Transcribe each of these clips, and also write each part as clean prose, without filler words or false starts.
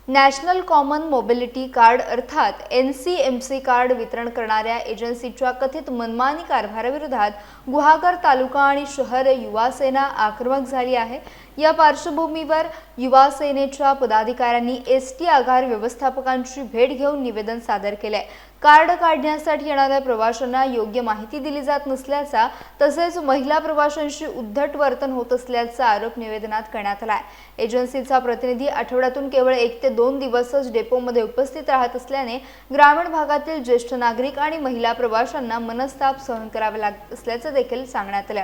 National common mobility card अर्थात NCMC card वितरण करणाऱ्या एजन्सीच्या कथित मनमानी कारभाराविरोधात गुहागर तालुका आणि शहर युवा सेना आक्रमक झाली आहे। या पार्श्वभूमीवर युवा सेनेच्या पदाधिकाऱ्यांनी ST आगार व्यवस्थापकांची भेट घेऊन निवेदन सादर केले। कार्ड काढण्यासाठी येणाऱ्या प्रवाशांना योग्य माहिती दिली जात नसल्याचा तसेच महिला प्रवाशांशी उद्धट वर्तन होत असल्याचा आरोप निवेदनात करण्यात आला आहे। एजन्सीचा प्रतिनिधी आठवड्यातून केवळ 1 ते 2 दिवसच डेपोमध्ये उपस्थित राहत असल्याने ग्रामीण भागातील ज्येष्ठ नागरिक आणि महिला प्रवाशांना मनस्ताप सहन करावे लागत असल्याचे देखील सांगण्यात आले।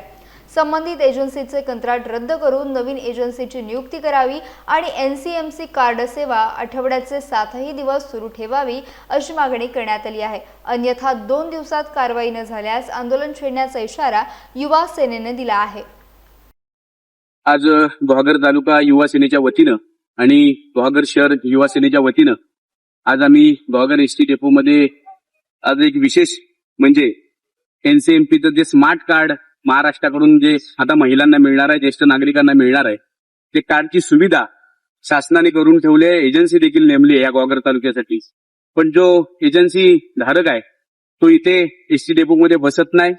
संबंधित एजन्सीचे कंत्राट रद्द करून नवीन एजन्सीची नियुक्ती करावी आणि NCMC कार्ड सेवा आठवड्याचे 7ही दिवस सुरू ठेवावी अशी मागणी करण्यात आली आहे। अन्यथा 2 दिवसात कारवाई न झाल्यास आंदोलन छेडण्याचा इशारा युवा सेनेने दिला आहे। आज गुहागर तालुका युवा सेनेच्या वतीनं आणि गुहागर शहर युवा सेनेच्या वतीनं आज आम्ही गुहागर ST डेपो मध्ये आज एक विशेष म्हणजे NCMPचं जे स्मार्ट कार्ड महाराष्ट्राकडून जे आता महिलांना मिळणार आहे, ज्येष्ठ नागरिकांना मिळणार आहे, ते कार्डची सुविधा शासनाने करून ठेवली आहे। एजन्सी देखील नेमली आहे या गुहागर तालुक्यासाठी। पण जो एजन्सी धारक आहे तो इथे ST डेपो मध्ये बसत नाही,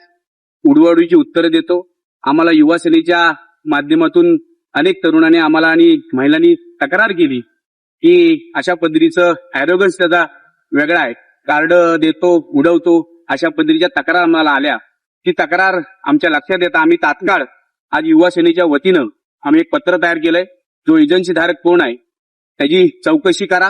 उडवाउडवीची उत्तरं देतो। आम्हाला युवा सेनेच्या माध्यमातून अनेक तरुणांनी आम्हाला आणि महिलांनी तक्रार केली की अशा पद्धतीचं ॲरोगन्स त्याचा वेगळा आहे, कार्ड देतो उडवतो, अशा पद्धतीच्या तक्रार आम्हाला आल्या। ती तक्रार आमच्या लक्षात येता आम्ही तात्काळ आज युवा सेनेच्या वतीनं आम्ही एक पत्र तयार केलंय। जो एजन्सी धारक कोण आहे त्याची चौकशी करा,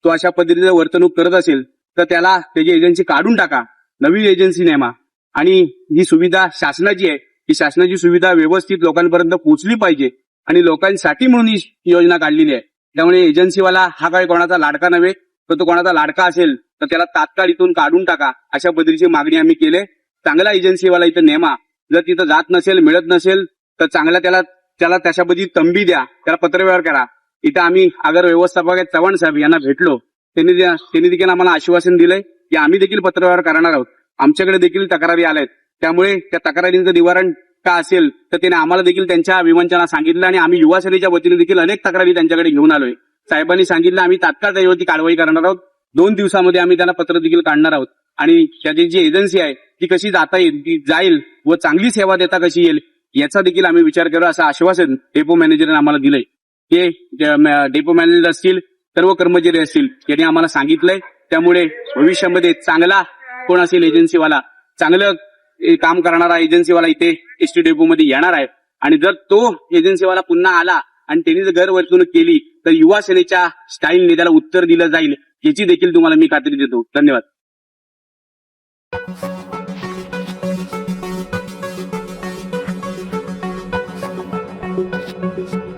तो अशा पद्धतीचं वर्तणूक करत असेल तर त्याला त्याची एजन्सी काढून टाका, नवी एजन्सी नेमा। आणि ही सुविधा शासनाची आहे, ही शासनाची सुविधा व्यवस्थित लोकांपर्यंत पोहोचली पाहिजे आणि लोकांसाठी म्हणून ही योजना काढलेली आहे। त्यामुळे एजन्सीवाला हा काही कोणाचा लाडका नव्हे, तर तो कोणाचा लाडका असेल तर त्याला तात्काळ इथून काढून टाका, अशा पद्धतीची मागणी आम्ही केली। चांगला एजन्सीवाला इथं नेमा, जर तिथं जात नसेल मिळत नसेल तर चांगला त्याला तशा पद्धती तंबी द्या, त्याला पत्रव्यवहार करा। इथं आम्ही आगार व्यवस्थापक चव्हाण साहेब यांना भेटलो, त्यांनी देखील आम्हाला आश्वासन दिलंय की आम्ही देखील पत्रव्यवहार करणार आहोत। आमच्याकडे देखील तक्रारी आल्यात, त्यामुळे त्या तक्रारींचं निवारण का असेल तर त्याने आम्हाला देखील त्यांच्या विवंचना सांगितलं आणि आम्ही युवा सेनेच्या वतीने देखील अनेक तक्रारी त्यांच्याकडे घेऊन आलोय। साहेबांनी सांगितलं आम्ही तात्काळ त्यावरती कारवाई करणार आहोत, 2 दिवसामध्ये आम्ही त्यांना पत्र देखील काढणार आहोत आणि त्याची जी एजन्सी आहे ती कशी जाता येईल, ती जाईल व चांगली सेवा देता कशी येईल याचा देखील आम्ही विचार करू, असं आश्वासन डेपो मॅनेजरने आम्हाला दिलंय। ते डेपो मॅनेजर असतील, सर्व कर्मचारी असतील, यांनी आम्हाला सांगितलंय। त्यामुळे भविष्यामध्ये चांगला कोण असेल एजन्सीवाला, चांगलं काम करणारा एजन्सीवाला इथे ST डेपो मध्ये येणार आहे आणि जर तो एजन्सीवाला पुन्हा आला आणि त्यांनी जर गैरवर्तणूक केली तर युवा सेनेच्या स्टाईलने त्याला उत्तर दिलं जाईल याची देखील तुम्हाला मी खात्री देतो। धन्यवाद। Thank you.